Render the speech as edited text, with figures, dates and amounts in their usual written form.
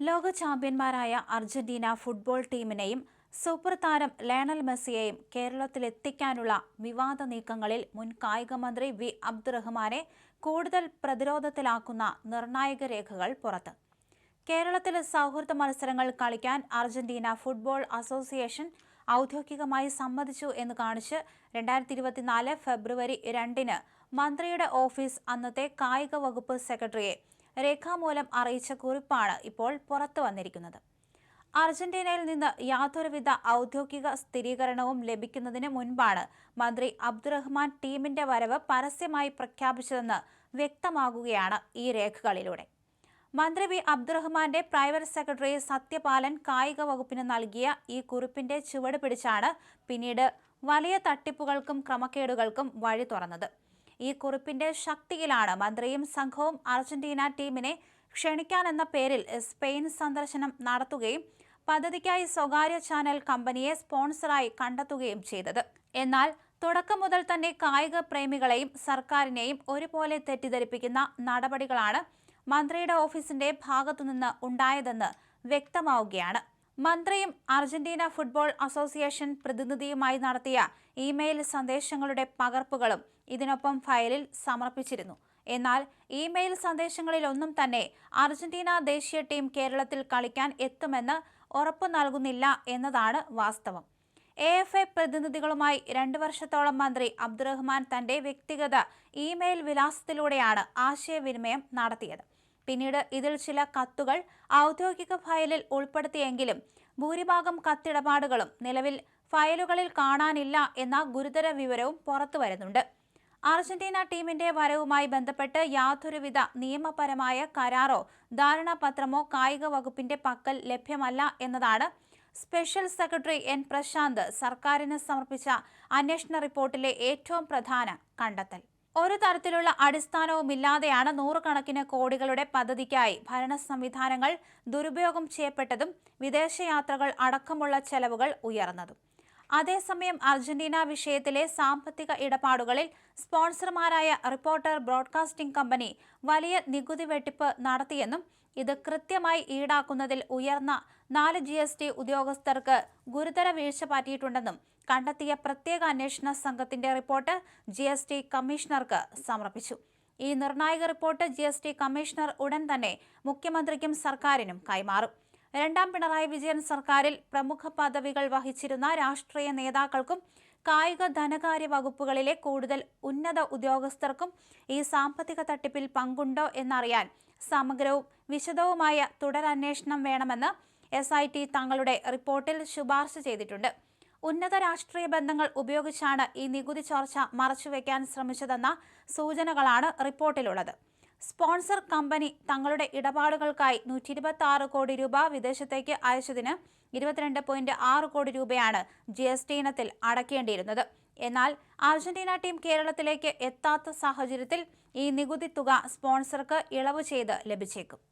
ലോക ചാമ്പ്യന്മാരായ Argentina football ടീമിനെയും super താരം ലയണൽ മെസ്സിയെയും കേരളത്തിലെത്തിക്കാനുള്ള വിവാദ നീക്കങ്ങളിൽ മുൻ കായിക മന്ത്രി വി അബ്ദുറഹ്മാനെ കൂടുതൽ പ്രതിരോധത്തിലാക്കുന്ന നിർണായക രേഖകൾ പുറത്ത്. കേരളത്തിൽ സൗഹൃദ മത്സരങ്ങൾ കളിക്കാൻ അർജന്റീന ഫുട്ബോൾ അസോസിയേഷൻ ഔദ്യോഗികമായി സമ്മതിച്ചു എന്ന് കാണിച്ച് 2024 ഫെബ്രുവരി 2 മന്ത്രിയുടെ ഓഫീസ് അന്നത്തെ കായിക വകുപ്പ് സെക്രട്ടറിയെ രേഖാമൂലം അറിയിച്ച കുറിപ്പാണ് ഇപ്പോൾ പുറത്തു വന്നിരിക്കുന്നത്. അർജന്റീനയിൽ നിന്ന് യാതൊരുവിധ ഔദ്യോഗിക സ്ഥിരീകരണവും ലഭിക്കുന്നതിന് മുൻപാണ് മന്ത്രി അബ്ദുറഹ്മാൻ ടീമിന്റെ വരവ് പരസ്യമായി പ്രഖ്യാപിച്ചതെന്ന് വ്യക്തമാകുകയാണ് ഈ രേഖകളിലൂടെ. മന്ത്രി വി അബ്ദുറഹ്മാന്റെ പ്രൈവറ്റ് സെക്രട്ടറി സത്യപാലൻ കായിക വകുപ്പിന് നൽകിയ ഈ കുറിപ്പിന്റെ ചുവട് പിടിച്ചാണ് പിന്നീട് വലിയ തട്ടിപ്പുകൾക്കും ക്രമക്കേടുകൾക്കും വഴി തുറന്നത്. ഈ കുറിപ്പിന്റെ ശക്തിയിലാണ് മന്ത്രിയും സംഘവും അർജന്റീന ടീമിനെ ക്ഷണിക്കാനെന്ന പേരിൽ സ്പെയിൻ സന്ദർശനം നടത്തുകയും പദ്ധതിക്കായി സ്വകാര്യ ചാനൽ കമ്പനിയെ സ്പോൺസറായി കണ്ടെത്തുകയും ചെയ്തത്. എന്നാൽ തുടക്കം മുതൽ തന്നെ കായിക പ്രേമികളെയും സർക്കാരിനെയും ഒരുപോലെ തെറ്റിദ്ധരിപ്പിക്കുന്ന നടപടികളാണ് മന്ത്രിയുടെ ഓഫീസിന്റെ ഭാഗത്തുനിന്ന് ഉണ്ടായതെന്ന് വ്യക്തമാവുകയാണ്. മന്ത്രിയും അർജന്റീന ഫുട്ബോൾ അസോസിയേഷൻ പ്രതിനിധിയുമായി നടത്തിയ ഇമെയിൽ സന്ദേശങ്ങളുടെ പകർപ്പുകളും ഇതിനൊപ്പം ഫയലിൽ സമർപ്പിച്ചിരുന്നു. എന്നാൽ ഇമെയിൽ സന്ദേശങ്ങളിലൊന്നും തന്നെ അർജന്റീന ദേശീയ ടീം കേരളത്തിൽ കളിക്കാൻ എത്തുമെന്ന് ഉറപ്പു നൽകുന്നില്ല എന്നതാണ് വാസ്തവം. AFA പ്രതിനിധികളുമായി 2 വർഷത്തോളം മന്ത്രി അബ്ദുറഹ്മാൻ തന്റെ വ്യക്തിഗത ഇമെയിൽ വിലാസത്തിലൂടെയാണ് ആശയവിനിമയം നടത്തിയത്. പിന്നീട് ഇതിൽ ചില കത്തുകൾ ഔദ്യോഗിക ഫയലിൽ ഉൾപ്പെടുത്തിയെങ്കിലും ഭൂരിഭാഗം കത്തിടപാടുകളും നിലവിൽ ഫയലുകളിൽ കാണാനില്ല എന്ന ഗുരുതര വിവരവും പുറത്തു വരുന്നുണ്ട്. അർജന്റീന ടീമിന്റെ വരവുമായി ബന്ധപ്പെട്ട് യാതൊരുവിധ നിയമപരമായ കരാറോ ധാരണാപത്രമോ കായിക വകുപ്പിന്റെ പക്കൽ ലഭ്യമല്ല എന്നതാണ് സ്പെഷ്യൽ സെക്രട്ടറി N പ്രശാന്ത് സർക്കാരിന് സമർപ്പിച്ച അന്വേഷണ റിപ്പോർട്ടിലെ ഏറ്റവും പ്രധാന കണ്ടെത്തൽ. ഒരു തരത്തിലുള്ള അടിസ്ഥാനവുമില്ലാതെയാണ് നൂറുകണക്കിന് കോടികളുടെ പദ്ധതിക്കായി ഭരണ സംവിധാനങ്ങൾ ദുരുപയോഗം ചെയ്യപ്പെട്ടതും വിദേശയാത്രകൾ അടക്കമുള്ള ചെലവുകൾ ഉയർന്നതും. അതേസമയം അർജന്റീന വിഷയത്തിലെ സാമ്പത്തിക ഇടപാടുകളിൽ സ്പോൺസർമാരായ റിപ്പോർട്ടർ ബ്രോഡ്കാസ്റ്റിംഗ് കമ്പനി വലിയ നികുതി വെട്ടിപ്പ് നടത്തിയെന്നും ഇത് കൃത്യമായി ഈടാക്കുന്നതിൽ ഉയർന്ന 4 GST ഉദ്യോഗസ്ഥർക്ക് ഗുരുതര വീഴ്ച പറ്റിയിട്ടുണ്ടെന്നും കണ്ടെത്തിയ പ്രത്യേക അന്വേഷണ സംഘത്തിന്റെ റിപ്പോർട്ട് GST കമ്മീഷണർക്ക് സമർപ്പിച്ചു. ഈ നിർണായക റിപ്പോർട്ട് GST കമ്മീഷണർ ഉടൻ തന്നെ മുഖ്യമന്ത്രിക്കും സർക്കാരിനും കൈമാറും. 2ാം പിണറായി വിജയൻ സർക്കാരിൽ പ്രമുഖ പദവികൾ വഹിച്ചിരുന്ന രാഷ്ട്രീയ നേതാക്കൾക്കും കായിക ധനകാര്യ വകുപ്പുകളിലെ കൂടുതൽ ഉന്നത ഉദ്യോഗസ്ഥർക്കും ഈ സാമ്പത്തിക തട്ടിപ്പിൽ പങ്കുണ്ടോ എന്നറിയാൻ സമഗ്രവും വിശദവുമായ തുടരന്വേഷണം വേണമെന്ന് SIT തങ്ങളുടെ റിപ്പോർട്ടിൽ ശുപാർശ ചെയ്തിട്ടുണ്ട്. ഉന്നത രാഷ്ട്രീയ ബന്ധങ്ങൾ ഉപയോഗിച്ചാണ് ഈ നികുതി ചോർച്ച മറച്ചുവെക്കാൻ ശ്രമിച്ചതെന്ന സൂചനകളാണ് റിപ്പോർട്ടിലുള്ളത്. സ്പോൺസർ കമ്പനി തങ്ങളുടെ ഇടപാടുകൾക്കായി 126 കോടി രൂപ വിദേശത്തേക്ക് അയച്ചതിന് 22.6 കോടി രൂപയാണ് GST ഇനത്തിൽ അടയ്ക്കേണ്ടിയിരുന്നത്. എന്നാൽ അർജന്റീന ടീം കേരളത്തിലേക്ക് എത്താത്ത സാഹചര്യത്തിൽ ഈ നികുതി തുക സ്പോൺസർക്ക് ഇളവ് ചെയ്ത് ലഭിച്ചേക്കും.